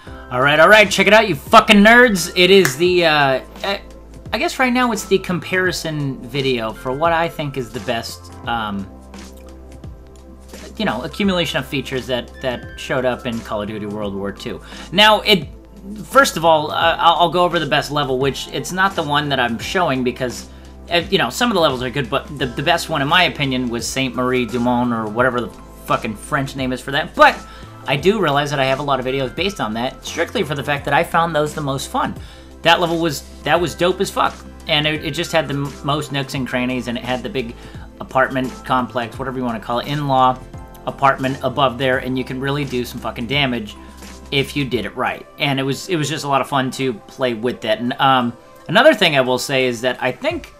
Alright, check it out, you fucking nerds. It is the, I guess right now it's the comparison video for what I think is the best, you know, accumulation of features that showed up in Call of Duty World War II. Now, first of all, I'll go over the best level, which it's not the one that I'm showing because, you know, some of the levels are good, but the best one, in my opinion, was Saint Marie du Mont, or whatever the fucking French name is for that. But I do realize that I have a lot of videos based on that, strictly for the fact that I found those the most fun. That level was dope as fuck, and it just had the most nooks and crannies, and it had the big apartment complex, whatever you want to call it, in-law apartment above there, and you can really do some fucking damage if you did it right. And it was just a lot of fun to play with that. And another thing I will say is that I think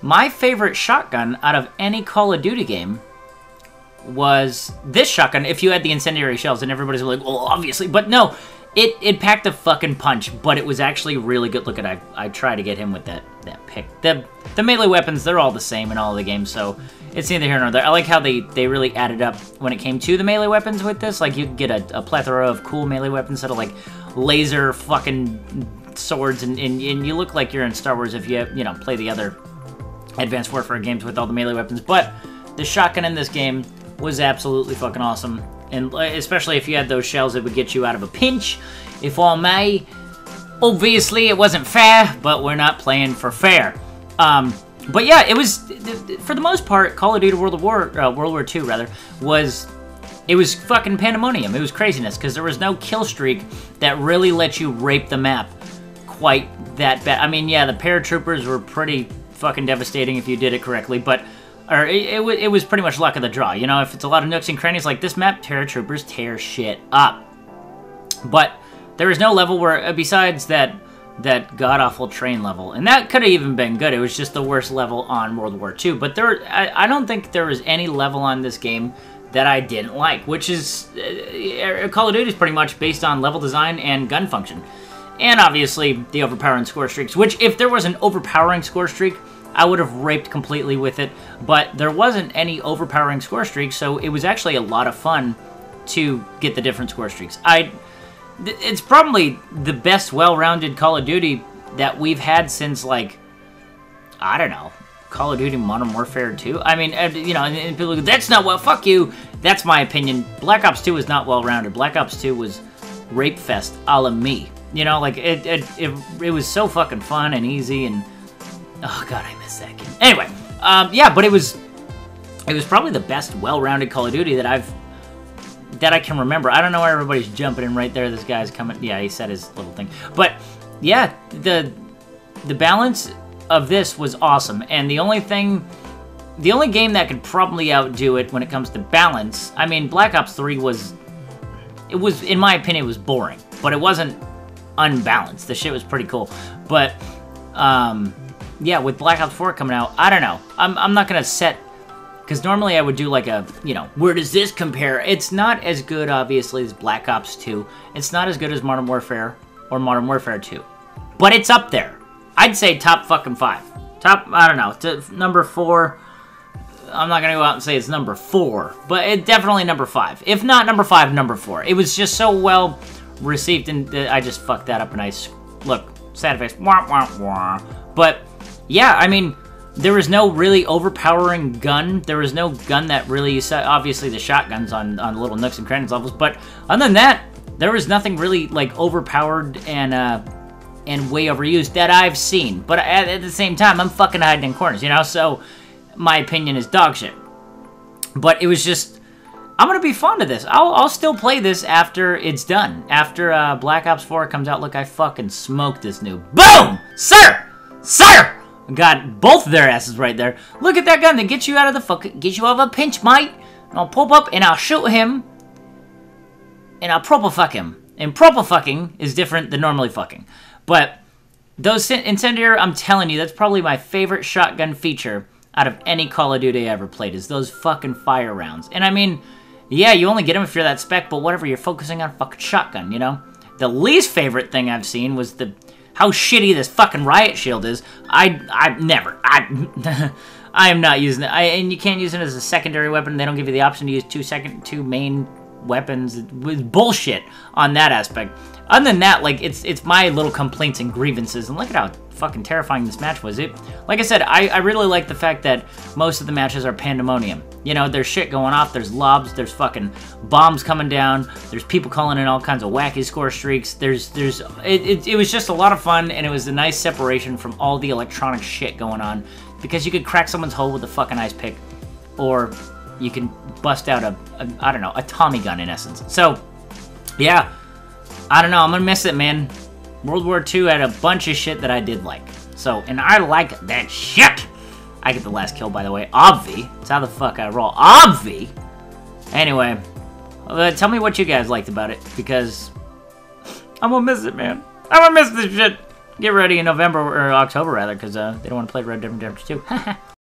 my favorite shotgun out of any Call of Duty game was this shotgun, if you had the incendiary shells, and everybody's like, well, obviously, but no, it packed a fucking punch, but it was actually really good. Look at, I tried to get him with that pick. The melee weapons, they're all the same in all of the games, so it's neither here nor there. I like how they really added up when it came to the melee weapons with this. Like, you could get a plethora of cool melee weapons instead of, like, laser fucking swords, and you look like you're in Star Wars if you know, play the other Advanced Warfare games with all the melee weapons. But the shotgun in this game was absolutely fucking awesome, and especially if you had those shells that would get you out of a pinch, if I may. Obviously, it wasn't fair, but we're not playing for fair. But yeah, it was, for the most part, Call of Duty World War II, rather, was fucking pandemonium. It was craziness, because there was no kill streak that really let you rape the map quite that bad. I mean, yeah, the paratroopers were pretty fucking devastating if you did it correctly, but it was pretty much luck of the draw. You know, if it's a lot of nooks and crannies like this map, paratroopers tear shit up. But there was no level where, besides that god-awful train level, and that could have even been good. It was just the worst level on World War II. But I don't think there was any level on this game that I didn't like, which is, Call of Duty is pretty much based on level design and gun function. And obviously, the overpowering score streaks, which, if there was an overpowering score streak, I would have raped completely with it, but there wasn't any overpowering score streaks, so it was actually a lot of fun to get the different score streaks. It's probably the best well-rounded Call of Duty that we've had since, like, I don't know, Call of Duty Modern Warfare 2? I mean, you know, and people go, that's not well, fuck you! That's my opinion. Black Ops 2 is not well-rounded. Black Ops 2 was rape fest a la me. You know, like, it was so fucking fun and easy, and oh god, I miss that game. Anyway, yeah, but it was probably the best well-rounded Call of Duty that I can remember. I don't know why everybody's jumping in right there. This guy's coming. Yeah, he said his little thing. But yeah, the balance of this was awesome. And the only game that could probably outdo it when it comes to balance, I mean, Black Ops 3 was, in my opinion, it was boring, but it wasn't unbalanced. The shit was pretty cool. But yeah, with Black Ops 4 coming out, I don't know. I'm not gonna set, because normally I would do like a, you know, where does this compare? It's not as good, obviously, as Black Ops 2. It's not as good as Modern Warfare or Modern Warfare 2. But it's up there. I'd say top fucking 5. Top, I don't know, number 4. I'm not gonna go out and say it's number 4, but it's definitely number 5. If not number 5, number 4. It was just so well received, and I just fucked that up, and look, sad face, wah, wah, wah. But yeah, I mean, there was no really overpowering gun. There was no gun that really, obviously the shotguns on little nooks and crannies levels, but other than that, there was nothing really, like, overpowered and way overused that I've seen. But at the same time, I'm fucking hiding in corners, you know, so my opinion is dog shit. But it was just, I'm gonna be fond of this. I'll still play this after it's done. After Black Ops 4 comes out. Look, I fucking smoked this noob. Boom! Sir! Sir! Got both of their asses right there. Look at that gun that gets you out of the fucking, gets you out of a pinch, mate. And I'll pop up and I'll shoot him. And I'll proper fuck him. And proper fucking is different than normally fucking. But those incendiary, I'm telling you, that's probably my favorite shotgun feature out of any Call of Duty I ever played, is those fucking fire rounds. And I mean, yeah, you only get them if you're that spec, but whatever, you're focusing on fucking shotgun, you know? The least favorite thing I've seen was how shitty this fucking riot shield is. I am not using it. And you can't use it as a secondary weapon. They don't give you the option to use two main weapons. It was bullshit on that aspect. Other than that, like, it's my little complaints and grievances, and look at how fucking terrifying this match was. Like I said, I really like the fact that most of the matches are pandemonium. You know, there's shit going off, there's lobs, there's fucking bombs coming down, there's people calling in all kinds of wacky score streaks, it was just a lot of fun, and it was a nice separation from all the electronic shit going on, because you could crack someone's hull with a fucking ice pick, or you can bust out I don't know, a Tommy gun in essence. So, yeah. I don't know, I'm gonna miss it, man. World War II had a bunch of shit that I did like. So, and I like that shit! I get the last kill, by the way. Obvi. That's how the fuck I roll. Obvi! Anyway, tell me what you guys liked about it, because I'm gonna miss it, man. I'm gonna miss this shit! Get ready in November, or October, rather, because they don't want to play Red Dead Redemption 2.